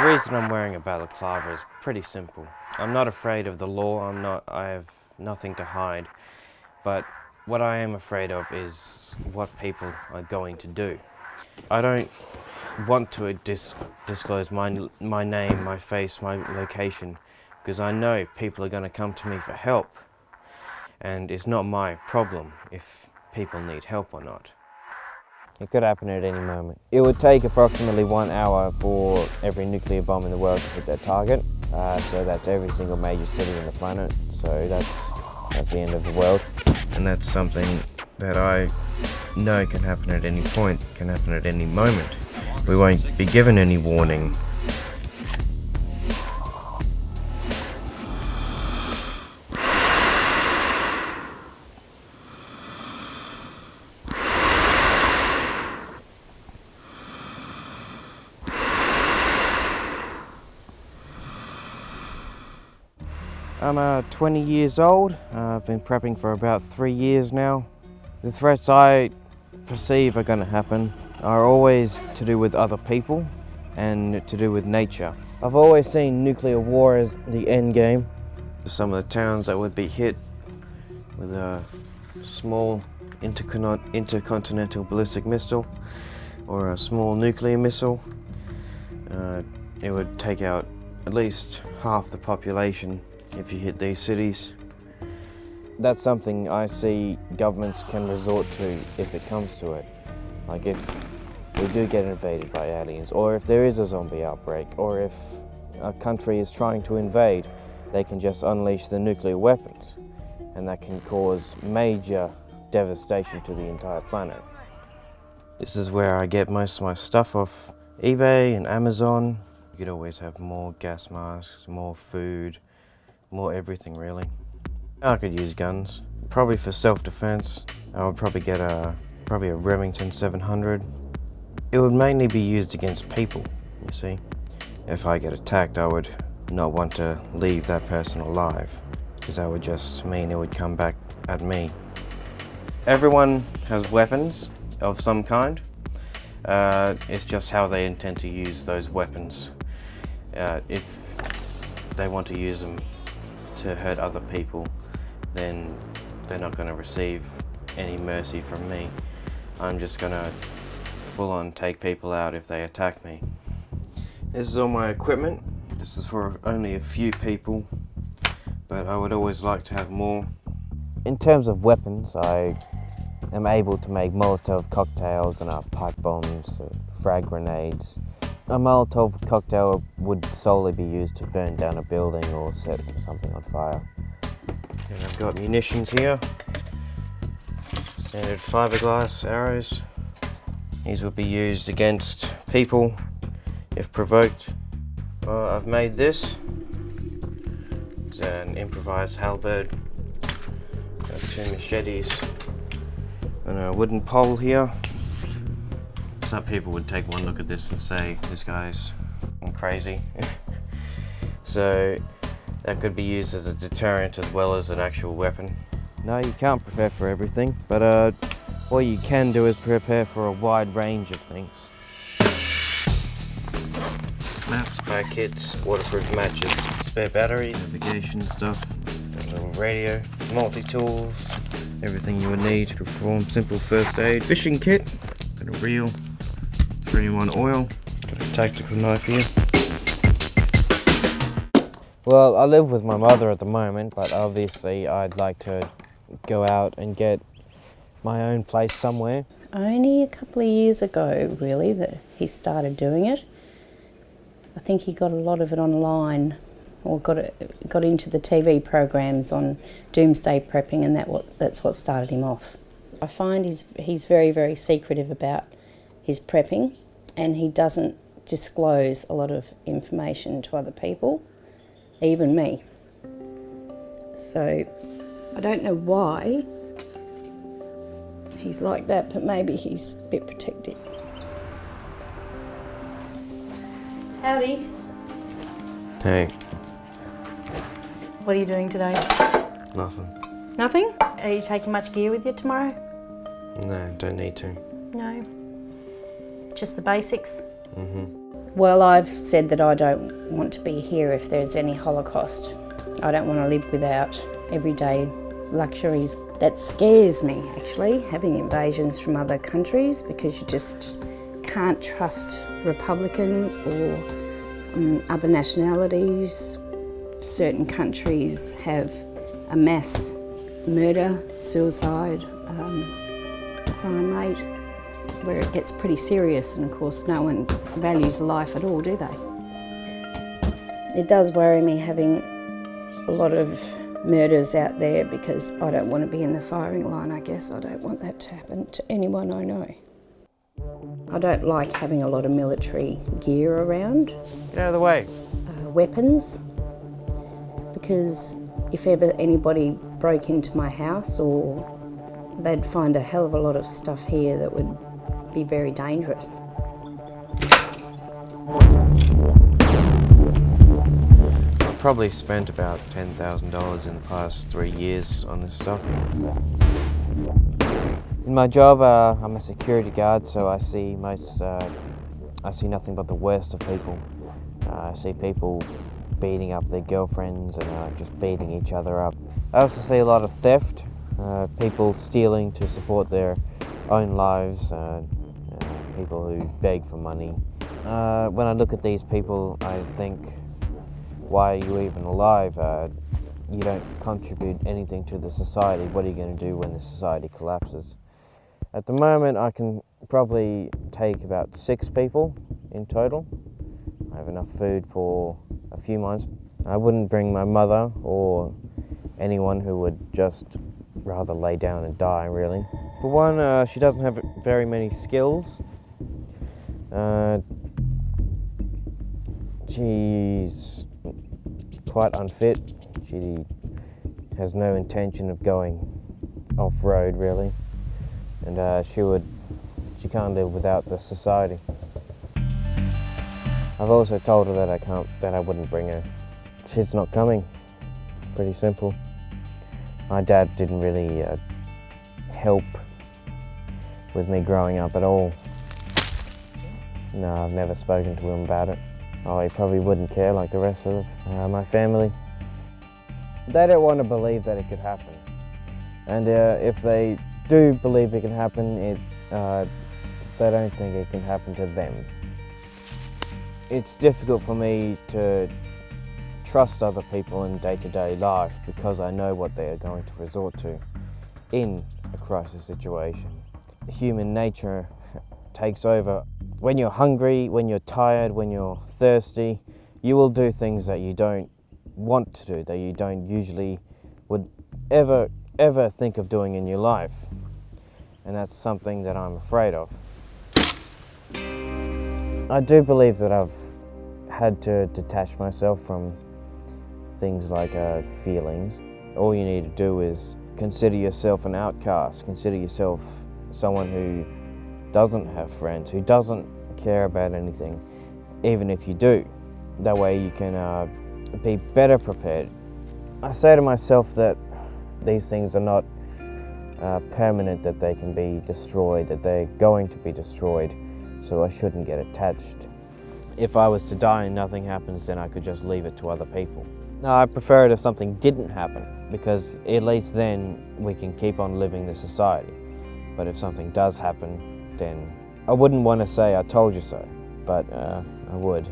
reason I'm wearing a balaclava is pretty simple. I'm not afraid of the law, I have nothing to hide, but what I am afraid of is what people are going to do. I don't want to disclose my name, my face, my location, because I know people are going to come to me for help, and it's not my problem if people need help or not. It could happen at any moment. It would take approximately 1 hour for every nuclear bomb in the world to hit their target. So that's every single major city on the planet. So that's the end of the world. And that's something that I know can happen at any point, can happen at any moment. We won't be given any warning. I'm 20 years old. I've been prepping for about 3 years now. The threats I perceive are going to happen are always to do with other people and to do with nature. I've always seen nuclear war as the end game. Some of the towns that would be hit with a small intercontinental ballistic missile or a small nuclear missile, it would take out at least half the population if you hit these cities. That's something I see governments can resort to if it comes to it. Like if we do get invaded by aliens, or if there is a zombie outbreak, or if a country is trying to invade, they can just unleash the nuclear weapons, and that can cause major devastation to the entire planet. This is where I get most of my stuff off eBay and Amazon. You could always have more gas masks, more food, more everything really. I could use guns, probably for self-defense. I would probably get a Remington 700. It would mainly be used against people, you see. If I get attacked, I would not want to leave that person alive, because that would just mean it would come back at me. Everyone has weapons of some kind. It's just how they intend to use those weapons. If they want to use them to hurt other people, then they're not going to receive any mercy from me. I'm just going to full on take people out if they attack me. This is all my equipment. This is for only a few people, but I would always like to have more. In terms of weapons, I am able to make Molotov cocktails and pipe bombs, frag grenades. A Molotov cocktail would solely be used to burn down a building or set something on fire. And I've got munitions here. Standard fiberglass arrows. These would be used against people if provoked. I've made this. It's an improvised halberd. Got 2 machetes and a wooden pole here. Some people would take one look at this and say, this guy's crazy. So that could be used as a deterrent as well as an actual weapon. No, you can't prepare for everything, but what you can do is prepare for a wide range of things. Maps, fire kits, waterproof matches, spare batteries, navigation stuff, a little radio, multi-tools, everything you would need to perform simple first aid. Fishing kit, got a reel, 3-in-1 oil, got a tactical knife here. Well, I live with my mother at the moment, but obviously I'd like to go out and get my own place somewhere. Only a couple of years ago, really, that he started doing it. I think he got a lot of it online, or got into the TV programs on doomsday prepping, and that's what started him off. I find he's very, very secretive about his prepping, and he doesn't disclose a lot of information to other people, even me. So I don't know why he's like that, but maybe he's a bit protective. Howdy. Hey. What are you doing today? Nothing. Nothing? Are you taking much gear with you tomorrow? No, don't need to. No. Just the basics? Well, I've said that I don't want to be here if there's any Holocaust. I don't want to live without everyday luxuries. That scares me, actually, having invasions from other countries, because you just can't trust Republicans or other nationalities. Certain countries have a mass murder, suicide, crime rate, where it gets pretty serious, and of course no one values life at all, do they? It does worry me having a lot of murders out there, because I don't want to be in the firing line, I guess. I don't want that to happen to anyone I know. I don't like having a lot of military gear around. Get out of the way. Weapons, because if ever anybody broke into my house, or they'd find a hell of a lot of stuff here that would be very dangerous. I've probably spent about $10,000 in the past 3 years on this stuff. In my job, I'm a security guard, so I see nothing but the worst of people. I see people beating up their girlfriends and just beating each other up. I also see a lot of theft, people stealing to support their own lives, people who beg for money. When I look at these people, I think, why are you even alive? You don't contribute anything to the society. What are you going to do when the society collapses? At the moment, I can probably take about 6 people in total. I have enough food for a few months. I wouldn't bring my mother or anyone who would just rather lay down and die, really. For one, she doesn't have very many skills. She's quite unfit. She has no intention of going off-road, really. And she can't live without the society. I've also told her that I wouldn't bring her. She's not coming. Pretty simple. My dad didn't really help with me growing up at all. No, I've never spoken to him about it. Oh, he probably wouldn't care like the rest of my family. They don't want to believe that it could happen. And if they do believe it can happen, they don't think it can happen to them. It's difficult for me to trust other people in day-to-day life, because I know what they are going to resort to in a crisis situation. Human nature takes over. When you're hungry, when you're tired, when you're thirsty, you will do things that you don't want to do, that you don't usually would ever think of doing in your life. And that's something that I'm afraid of. I do believe that I've had to detach myself from things like feelings. All you need to do is consider yourself an outcast, consider yourself someone who doesn't have friends, who doesn't care about anything, even if you do. That way you can be better prepared. I say to myself that these things are not permanent, that they can be destroyed, that they're going to be destroyed, so I shouldn't get attached. If I was to die and nothing happens, then I could just leave it to other people. No, I prefer it if something didn't happen, because at least then we can keep on living the society. But if something does happen, then I wouldn't want to say I told you so, but I would.